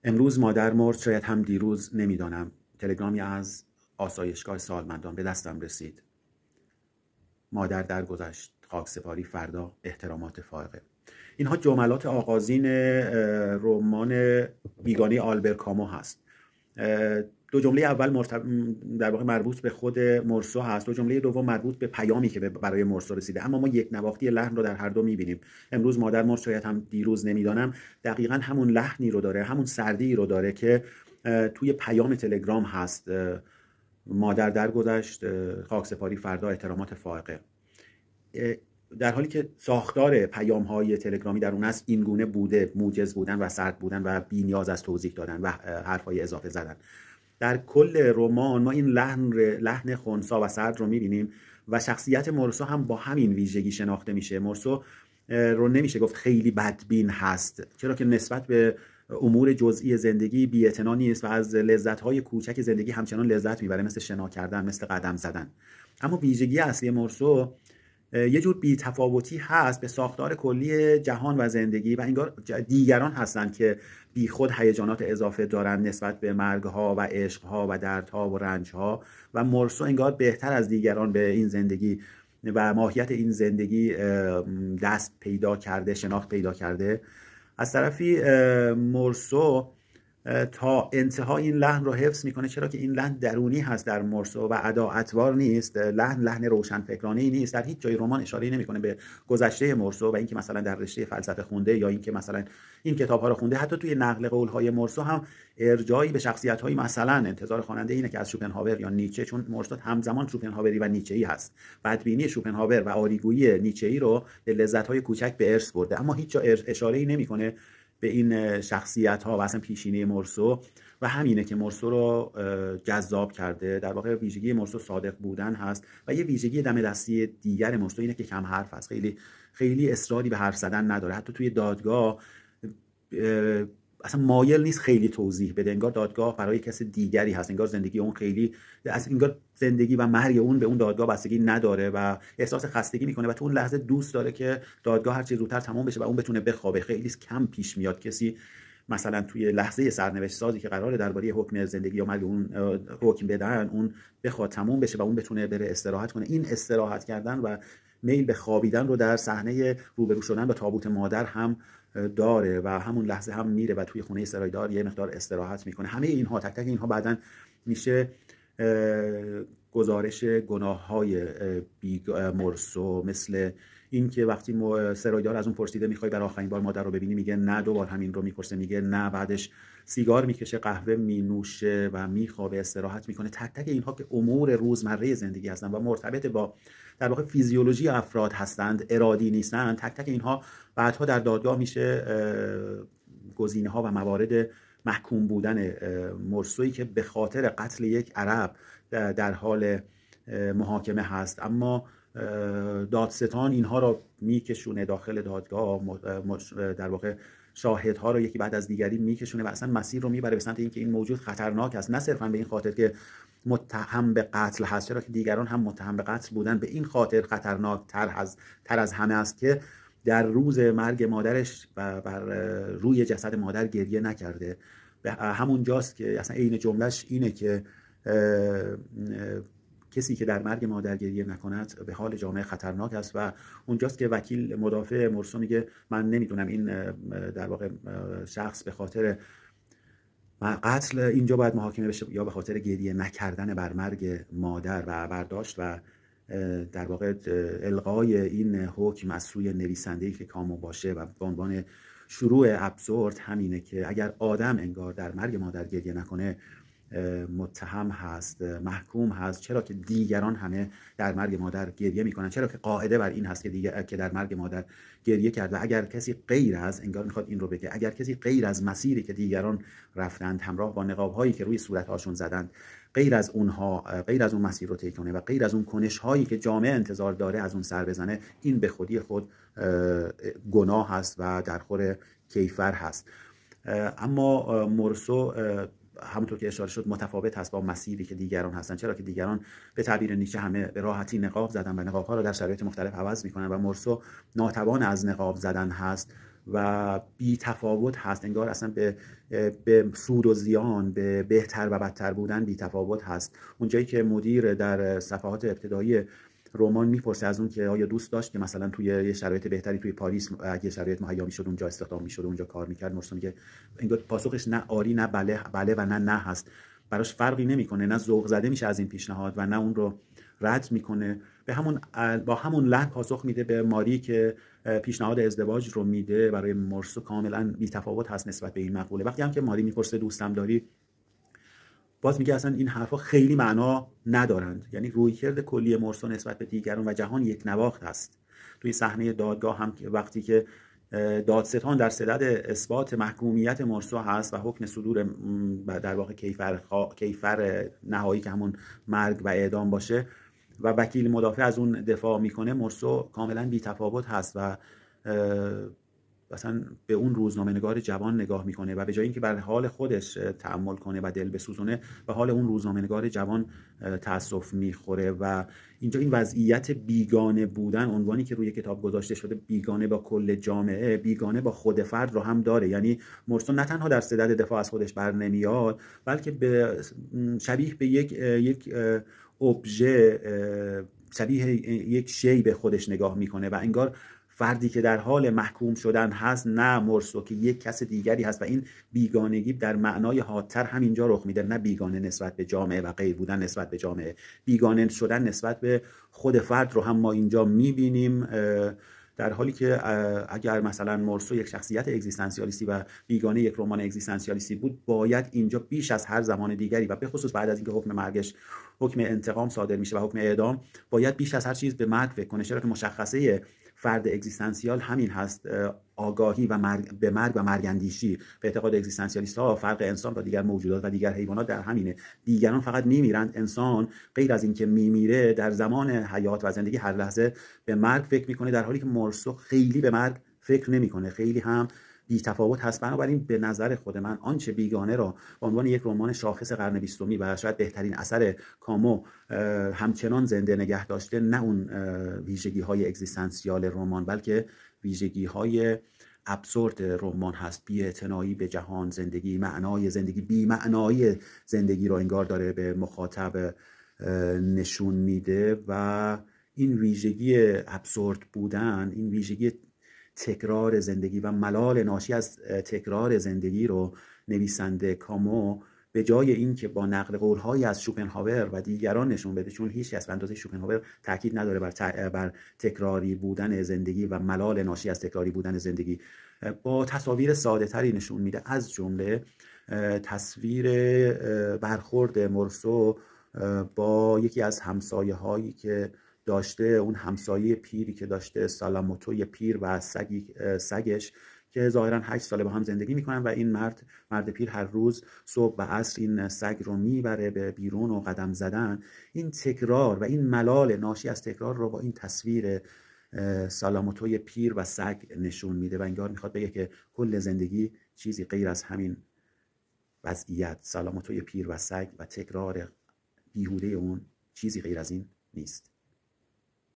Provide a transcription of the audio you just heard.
امروز مادر مرد، شاید هم دیروز، نمیدانم. تلگرامی از آسایشگاه سالمندان به دستم رسید. مادر درگذشت، خاکسپاری فردا، احترامات فائقه. اینها جملات آغازین رمان بیگانه آلبر کامو هست. دو جمله اول در واقع مربوط به خود مرسو هست، دو جمله دوم مربوط به پیامی که برای مرسو رسیده. اما ما یک نواختی لحن رو در هر دو می‌بینیم. امروز مادر مرد، شاید هم دیروز، نمیدانم. دقیقاً همون لحنی رو داره، همون سردی رو داره که توی پیام تلگرام هست. مادر درگذشت، خاکسپاری فردا، احترامات فائقه. در حالی که ساختار پیام‌های تلگرامی در اون است این گونه بوده: موجز بودن و سرد بودن و بی‌نیاز از توضیح دادن و حرفای اضافه زدن. در کل رمان ما این لحن خنثی و سرد رو می‌بینیم و شخصیت مرسو هم با همین ویژگی شناخته میشه. مرسو رو نمیشه گفت خیلی بدبین هست، چرا که نسبت به امور جزئی زندگی بی‌اعتنا نیست و از لذت‌های کوچک زندگی همچنان لذت میبره، مثل شنا کردن، مثل قدم زدن. اما ویژگی اصلی مرسو یه جور بی‌تفاوتی هست به ساختار کلی جهان و زندگی و انگار دیگران هستند که بی خود هیجانات اضافه دارن نسبت به مرگ‌ها و عشق‌ها و دردها و رنج‌ها و مرسو انگار بهتر از دیگران به این زندگی و ماهیت این زندگی دست پیدا کرده، شناخت پیدا کرده. از طرفی مرسو تا انتها این لحن رو حفظ میکنه، چرا که این لحن درونی هست در مرسو و ادا اطوار نیست. لحن روشن فکرانه‌ای نیست. در هیچ جای رمان اشاره نمیکنه به گذشته مرسو و اینکه مثلا در رشته فلسفه خونده یا اینکه مثلا این کتاب‌ها رو خونده. حتی توی نقل قول‌های مرسو هم ارجاعی به شخصیت‌های، مثلا انتظار خواننده اینه که از شوپنهاور یا نیچه، چون مرسو همزمان شوپنهاوری و نیچه‌ای هست، بدبینی شوپنهاور و آریگویی نیچه‌ای رو به لذت‌های کوچک به ارث برده، اما هیچ جا اشاره‌ای نمیکنه به این شخصیت‌ها و اصلا پیشینه مرسو و همینه که مرسو رو جذاب کرده. در واقع ویژگی مرسو صادق بودن هست و یه ویژگی دم دستی دیگر مرسو اینه که کم حرف هست، خیلی اصراری به حرف زدن نداره. حتی توی دادگاه اصلا مایل نیست خیلی توضیح بده، انگار دادگاه برای کسی دیگری هست، انگار زندگی اون انگار زندگی و مرگ اون به اون دادگاه بستگی نداره و احساس خستگی میکنه و تو اون لحظه دوست داره که دادگاه هر چه زودتر تمام بشه و اون بتونه بخوابه. خیلی کم پیش میاد کسی مثلا توی لحظه سرنوشت سازی که قراره درباره حکم زندگی یا مرگ اون حکم بدن، اون بخواد تمام بشه و اون بتونه بره استراحت کنه. این استراحت کردن و میل به خوابیدن رو در صحنه روبرو شدن با تابوت مادر هم داره و همون لحظه هم میره و توی خونه سرایدار یه مقدار استراحت میکنه. همه اینها، تک تک اینها بعدن میشه گزارش گناه‌های مرسو، مثل این که وقتی سرایدار از اون پرسیده میخوای برای آخرین بار مادر رو ببینی، میگه نه. دوبار همین رو میپرسه، میگه نه. بعدش سیگار میکشه، قهوه مینوشه و میخوابه، استراحت میکنه. تک تک اینها که امور روزمره زندگی هستن و مرتبط با در واقع فیزیولوژی افراد هستند، ارادی نیستن، تک تک اینها بعدها در دادگاه میشه گزینه ها و موارد محکوم بودن مرسویی که به خاطر قتل یک عرب در حال محاکمه هست. اما دادستان اینها رو میکشونه داخل دادگاه، در واقع شاهدها رو یکی بعد از دیگری میکشونه و اصلا مسیر رو میبره به سمت اینکه این موجود خطرناک است، نه صرفا به این خاطر که متهم به قتل هست، چرا که دیگران هم متهم به قتل بودن، به این خاطر خطرناک تر از همه است که در روز مرگ مادرش بر روی جسد مادر گریه نکرده. به همون جاست که اصلا عین جملهش اینه که کسی که در مرگ مادر گریه نکند به حال جامعه خطرناک است و اونجاست که وکیل مدافع مرسو میگه من نمیدونم این در واقع شخص به خاطر قتل اینجا باید محاکمه بشه یا به خاطر گریه نکردن بر مرگ مادر و برداشت و در واقع الغای این حکم از سوی نویسنده‌ای که کامو باشه و به عنوان شروع ابسورد همینه که اگر آدم انگار در مرگ مادر گریه نکنه متهم هست، محکوم هست، چرا که دیگران همه در مرگ مادر گریه میکنن، چرا که قاعده بر این هست که در مرگ مادر گریه کرد و اگر کسی غیر از، انگار میخواد این رو بگه، اگر کسی غیر از مسیری که دیگران رفتند همراه با نقاب‌هایی که روی صورت‌هاشون زدند، غیر از اون مسیر رو طی کنه و غیر از اون کنش‌هایی که جامعه انتظار داره از اون سر بزنه، این به خودی خود گناه هست و در خور کیفر هست. اما مرسو همونطور که اشاره شد متفاوت هست با مسیری که دیگران هستن، چرا که دیگران به تعبیر نیچه همه به راحتی نقاب زدن و نقاب‌ها رو در شرایط مختلف عوض میکنن و مرسو ناتوان از نقاب زدن هست و بی تفاوت هست، انگار اصلا به سود و زیان، به بهتر و بدتر بودن بی تفاوت هست. اونجایی که مدیر در صفحات ابتدایی رمان میپرسه از اون که آیا دوست داشت که مثلا توی یه شرایط بهتری توی پاریس اگه شرایط مهیا میشد اونجا استخدام میشد، اونجا کار میکرد، مرسو میگه انگار پاسخش نه آری نه بله و نه هست. براش فرقی نمیکنه، نه ذوق زده میشه از این پیشنهاد و نه اون رو رد میکنه. با همون لحن پاسخ میده به ماری که پیشنهاد ازدواج رو میده. برای مرسو کاملا بی‌تفاوت هست نسبت به این مقوله. وقتی هم که ماری میپرسه دوستم داری، باز میگه اصلا این حرفا خیلی معنا ندارند. یعنی رویکرد کلی مرسو نسبت به دیگران و جهان یک نواخت است. توی صحنه دادگاه هم وقتی که دادستان در صدد اثبات محکومیت مرسو هست و حکم صدور در واقع کیفر نهایی که همون مرگ و اعدام باشه و وکیل مدافع از اون دفاع میکنه، مرسو کاملا بی‌تفاوت هست و مثلا به اون روزنامه‌نگار جوان نگاه میکنه و به جای اینکه بر حال خودش تأمل کنه و دل بسوزونه، به حال اون روزنامه‌نگار جوان تأسف میخوره. و اینجا این وضعیت بیگانه بودن، عنوانی که روی کتاب گذاشته شده، بیگانه با کل جامعه، بیگانه با خود فرد رو هم داره. یعنی مرسو نه تنها در صدد دفاع از خودش بر نمیاد، بلکه به شبیه به یک ابژه، شبیه یک شی به خودش نگاه میکنه و انگار فردی که در حال محکوم شدن هست نه مرسو که یک کس دیگری هست. و این بیگانگی در معنای حادتر همینجا رخ میده، نه بیگانه نسبت به جامعه و غیر بودن نسبت به جامعه، بیگانه شدن نسبت به خود فرد رو هم ما اینجا میبینیم. در حالی که اگر مثلا مرسو یک شخصیت اگزیستانسیالیستی و بیگانه یک رمان اگزیستانسیالیستی بود، باید اینجا بیش از هر زمان دیگری و به خصوص بعد از اینکه حکم مرگش، حکم انتقام صادر میشه و حکم اعدام، باید بیش از هر چیز به مرگ فکر کنه. چرا که مشخصه فرد اگزیستانسیال همین هست، آگاهی و به مرگ و مرگندیشی. به اعتقاد اگزیستانسیالیست ها فرق انسان با دیگر موجودات و دیگر حیوانات در همینه. دیگران فقط میمیرند، انسان غیر از این که میمیره در زمان حیات و زندگی هر لحظه به مرگ فکر میکنه، در حالی که مرسو خیلی به مرگ فکر نمیکنه، خیلی هم بی‌تفاوت هست. بنابراین به نظر خود من آنچه بیگانه را به عنوان یک رمان شاخص قرن 20 و شاید بهترین اثر کامو همچنان زنده نگه داشته، نه اون ویژگی‌های اگزیستانسیال رمان، بلکه ویژگی‌های ابسورد رمان هست. بی‌اعتنایی به جهان، زندگی، معنای زندگی، بی‌معنایی زندگی رو انگار داره به مخاطب نشون میده. و این ویژگی ابسورد بودن، این ویژگی تکرار زندگی و ملال ناشی از تکرار زندگی رو نویسنده کامو به جای این که با نقل قول‌هایی از شوپنهاور و دیگران نشون بده، چون هیچ کس به اندازه شوپنهاور تاکید نداره بر تکراری بودن زندگی و ملال ناشی از تکراری بودن زندگی، با تصاویر ساده تری نشون میده. از جمله تصویر برخورد مرسو با یکی از همسایه هایی که داشته، اون همسایه پیری که داشته، سالاموتو پیر و سگش که ظاهرا 8 ساله با هم زندگی میکنن و این مرد پیر هر روز صبح و عصر این سگ رو میبره به بیرون و قدم زدن. این تکرار و این ملال ناشی از تکرار رو با این تصویر سالاموتو پیر و سگ نشون میده و انگار میخواد بگه که کل زندگی چیزی غیر از همین وضعیت، سالاموتو پیر و سگ و تکرار بیهوده اون، چیزی غیر از این نیست.